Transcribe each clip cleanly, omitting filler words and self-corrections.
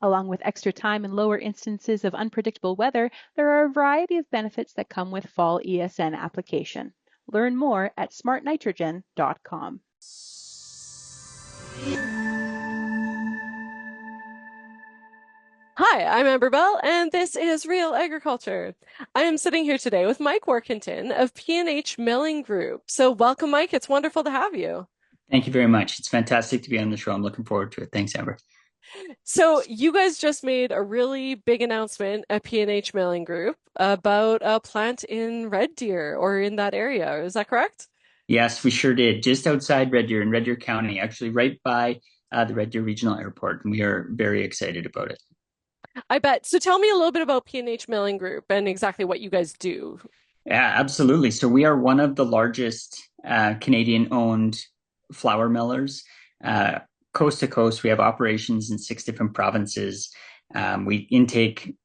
Along with extra time and lower instances of unpredictable weather, there are a variety of benefits that come with fall ESN application. Learn more at smartnitrogen.com. Hi, I'm Amber Bell, and this is Real Agriculture. I am sitting here today with Mike Warkentin of P&H Milling Group. So welcome, Mike. It's wonderful to have you. Thank you very much. It's fantastic to be on the show. I'm looking forward to it. Thanks, Amber. So you guys just made a really big announcement at P&H Milling Group about a plant in Red Deer or in that area. Is that correct? Yes, we sure did. Just outside Red Deer in Red Deer County, actually right by the Red Deer Regional Airport. And we are very excited about it. I bet. So tell me a little bit about P&H Milling Group and exactly what you guys do. Yeah, absolutely. So we are one of the largest Canadian-owned flour millers. Coast to coast, we have operations in 6 different provinces. We intake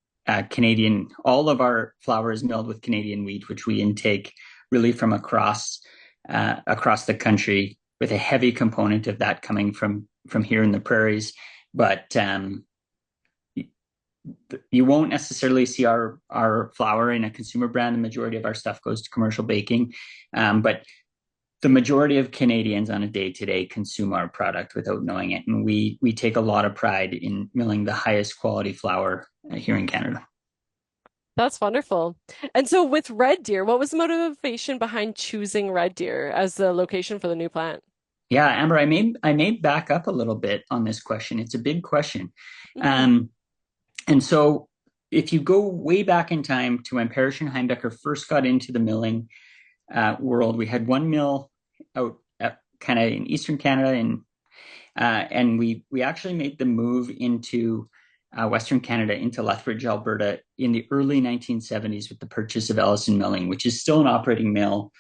Canadian, all of our flour is milled with Canadian wheat, which we intake really from across the country, with a heavy component of that coming from here in the prairies. But you won't necessarily see our flour in a consumer brand. The majority of our stuff goes to commercial baking, but the majority of Canadians on a day-to-day consume our product without knowing it, and we take a lot of pride in milling the highest quality flour here in Canada. That's wonderful. And so with Red Deer, what was the motivation behind choosing Red Deer as the location for the new plant? Yeah, Amber, I may back up a little bit on this question. It's a big question. Hmm. And so if you go way back in time to when Parrish and Heimbecker first got into the milling world, we had one mill out kind of in Eastern Canada, and we actually made the move into Western Canada, into Lethbridge, Alberta, in the early 1970s with the purchase of Ellison Milling, which is still an operating mill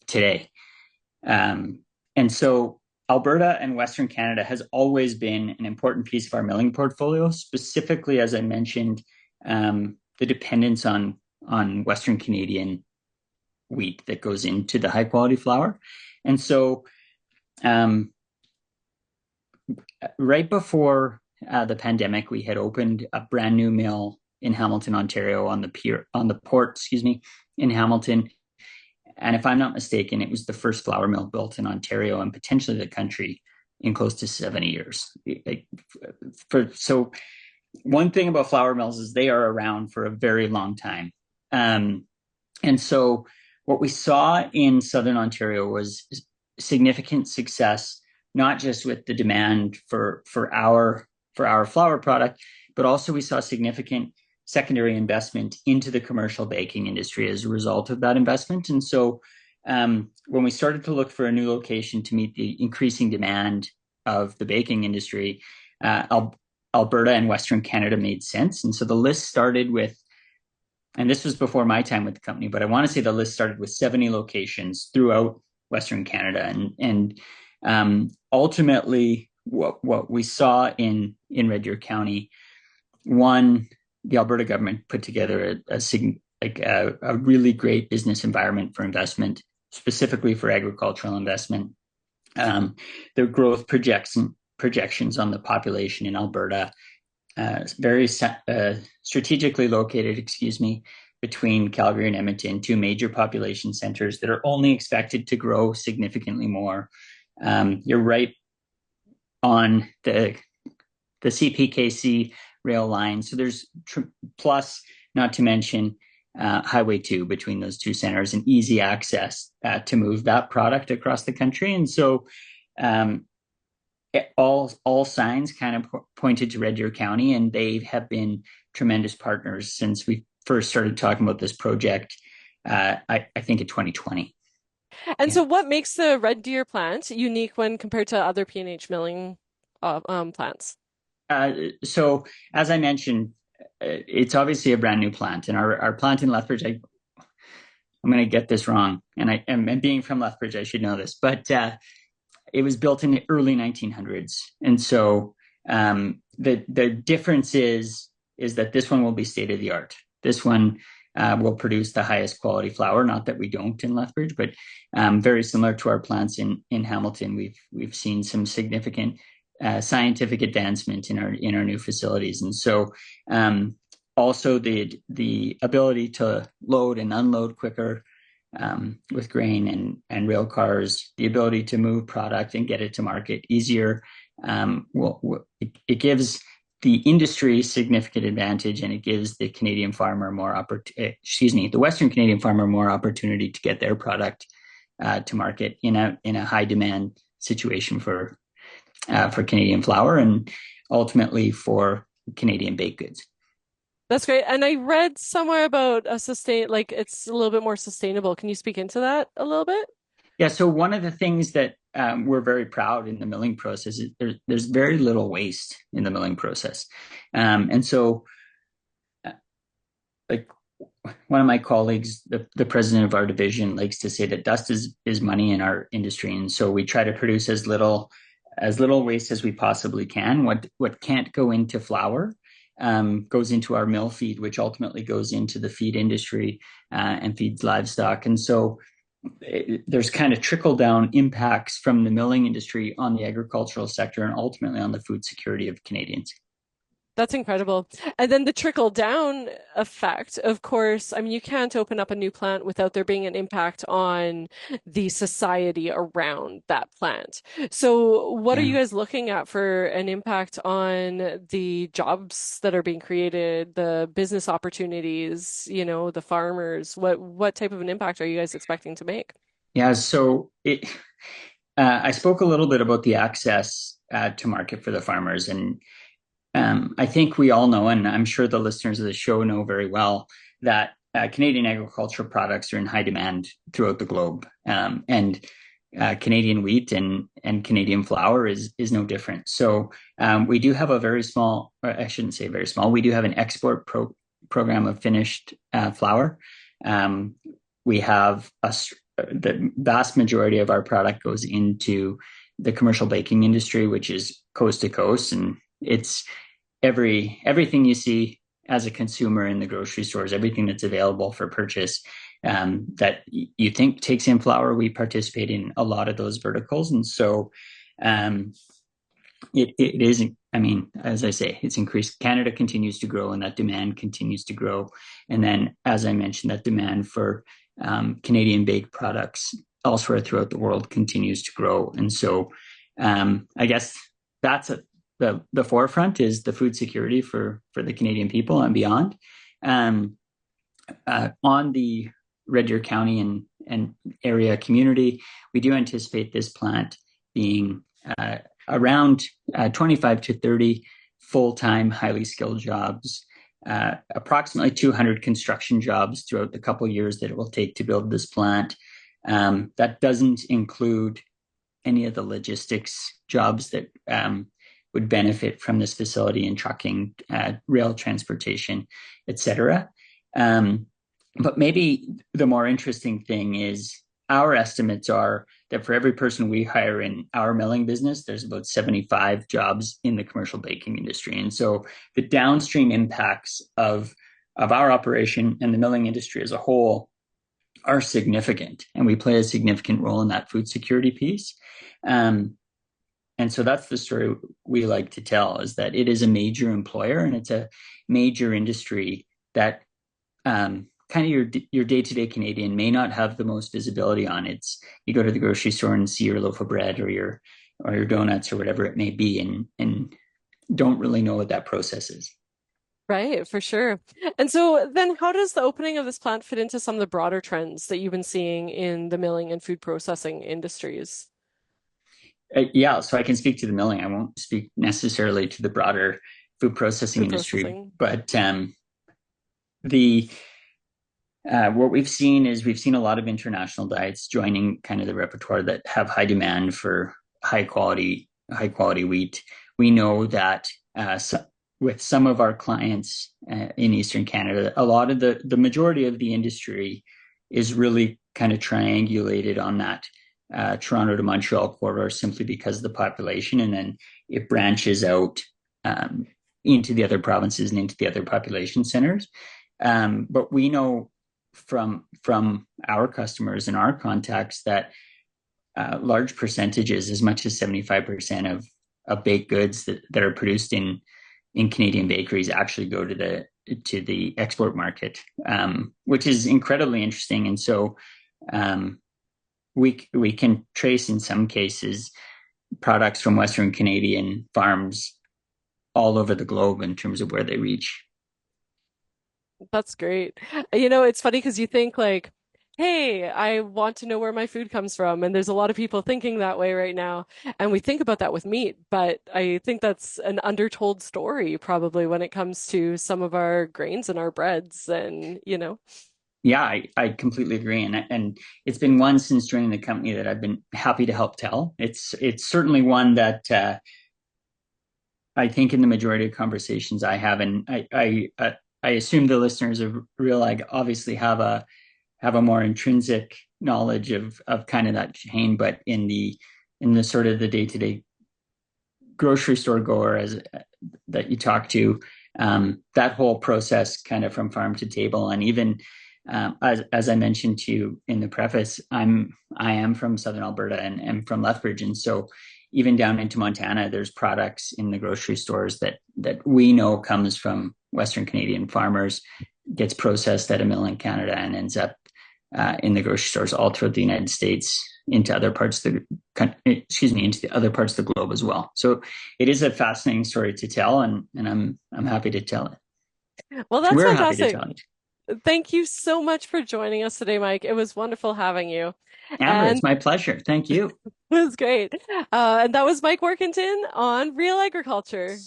today. And so Alberta and Western Canada has always been an important piece of our milling portfolio, specifically, as I mentioned, the dependence on Western Canadian wheat that goes into the high quality flour. And so right before the pandemic, we had opened a brand new mill in Hamilton, Ontario, on the port, in Hamilton. And if I'm not mistaken, it was the first flour mill built in Ontario and potentially the country in close to 70 years. So one thing about flour mills is they are around for a very long time. And so what we saw in Southern Ontario was significant success, not just with the demand for our flour product, but also we saw significant secondary investment into the commercial baking industry as a result of that investment. And so when we started to look for a new location to meet the increasing demand of the baking industry, Alberta and Western Canada made sense. And so the list started with, and this was before my time with the company, but I want to say the list started with 70 locations throughout Western Canada. And ultimately, what we saw in Red Deer County, one, the Alberta government put together a really great business environment for investment, specifically for agricultural investment. Their growth projections on the population in Alberta, very strategically located, between Calgary and Edmonton, two major population centers that are only expected to grow significantly more. You're right on the CPKC rail line. So there's plus, not to mention Highway 2 between those two centers, and easy access to move that product across the country. And so all signs kind of pointed to Red Deer County, and they have been tremendous partners since we first started talking about this project, I think in 2020. And Yeah. so what makes the Red Deer plant unique when compared to other P&H milling plants? So as I mentioned, it's obviously a brand new plant, and our plant in Lethbridge, I'm going to get this wrong, and being from Lethbridge, I should know this, but it was built in the early 1900s. And so the difference is that this one will be state of the art. This one will produce the highest quality flour. Not that we don't in Lethbridge, but very similar to our plants in Hamilton. We've seen some significant scientific advancement in our new facilities. And so also the ability to load and unload quicker with grain and rail cars, the ability to move product and get it to market easier. It gives the industry significant advantage, and it gives the Canadian farmer the Western Canadian farmer more opportunity to get their product to market in a high demand situation for Canadian flour and ultimately for Canadian baked goods. That's great. And I read somewhere about like it's a little bit more sustainable. Can you speak into that a little bit? Yeah. So one of the things that we're very proud in the milling process is there's very little waste in the milling process, and so like one of my colleagues, the president of our division, likes to say that dust is money in our industry, and so we try to produce as little waste as we possibly can. What can't go into flour goes into our mill feed, which ultimately goes into the feed industry and feeds livestock. And so there's kind of trickle down impacts from the milling industry on the agricultural sector and ultimately on the food security of Canadians. That's incredible. And then the trickle down effect, of course, I mean, you can't open up a new plant without there being an impact on the society around that plant. So, what are you guys looking at for an impact on the jobs that are being created, the business opportunities, the farmers? What type of an impact are you guys expecting to make? Yeah, so I spoke a little bit about the access to market for the farmers, and I think we all know, and I'm sure the listeners of the show know very well, that Canadian agricultural products are in high demand throughout the globe. And Canadian wheat and Canadian flour is no different. So we do have a very small, or I shouldn't say very small, we do have an export program of finished flour. We have the vast majority of our product goes into the commercial baking industry, which is coast to coast, and it's everything you see as a consumer in the grocery stores, everything that's available for purchase that you think takes in flour, we participate in a lot of those verticals. And so it is, I mean, as I say, it's increased. Canada continues to grow and that demand continues to grow. And then, as I mentioned, that demand for Canadian baked products elsewhere throughout the world continues to grow. And so I guess that's the forefront is the food security for the Canadian people and beyond. On the Red Deer County and area community, we do anticipate this plant being around 25 to 30 full-time, highly skilled jobs, approximately 200 construction jobs throughout the couple of years that it will take to build this plant. That doesn't include any of the logistics jobs that would benefit from this facility in trucking, rail transportation, et cetera. But maybe the more interesting thing is our estimates are that for every person we hire in our milling business, there's about 75 jobs in the commercial baking industry. And so the downstream impacts of our operation and the milling industry as a whole are significant, and we play a significant role in that food security piece. And so that's the story we like to tell, is that it is a major employer and it's a major industry that kind of your day-to-day Canadian may not have the most visibility on. It's you go to the grocery store and see your loaf of bread or your donuts or whatever it may be, and don't really know what that process is. Right, for sure. And so then how does the opening of this plant fit into some of the broader trends that you've been seeing in the milling and food processing industries? Yeah, so I can speak to the milling. I won't speak necessarily to the broader food processing industry, but what we've seen a lot of international diets joining kind of the repertoire that have high demand for high quality wheat. We know that with some of our clients in Eastern Canada, a lot of the majority of the industry is really kind of triangulated on that Toronto to Montreal corridor simply because of the population, and then it branches out into the other provinces and into the other population centers. But we know from our customers and our contacts that large percentages, as much as 75% baked goods that are produced in Canadian bakeries actually go to the export market, which is incredibly interesting. And so we can trace in some cases products from Western Canadian farms all over the globe in terms of where they reach. That's great. It's funny because you think like, hey, I want to know where my food comes from. And there's a lot of people thinking that way right now. And we think about that with meat, but I think that's an undertold story probably when it comes to some of our grains and our breads and. Yeah, I completely agree, and it's been one since joining the company that I've been happy to help tell. It's certainly one that I think in the majority of conversations I have, and I assume the listeners of Real Ag obviously have a more intrinsic knowledge of kind of that chain, but in the sort of the day to day grocery store goer as that you talk to, that whole process kind of from farm to table, and even as I mentioned to you in the preface, I am from Southern Alberta and from Lethbridge, and so even down into Montana, there's products in the grocery stores that we know comes from Western Canadian farmers, gets processed at a mill in Canada, and ends up in the grocery stores all throughout the United States into other parts of into the other parts of the globe as well. So it is a fascinating story to tell, and I'm happy to tell it. Well, that's We're happy to fantastic. tell it. Thank you so much for joining us today, Mike. It was wonderful having you. Amber, And it's my pleasure. Thank you. it was great. And that was Mike Warkentin on Real Agriculture.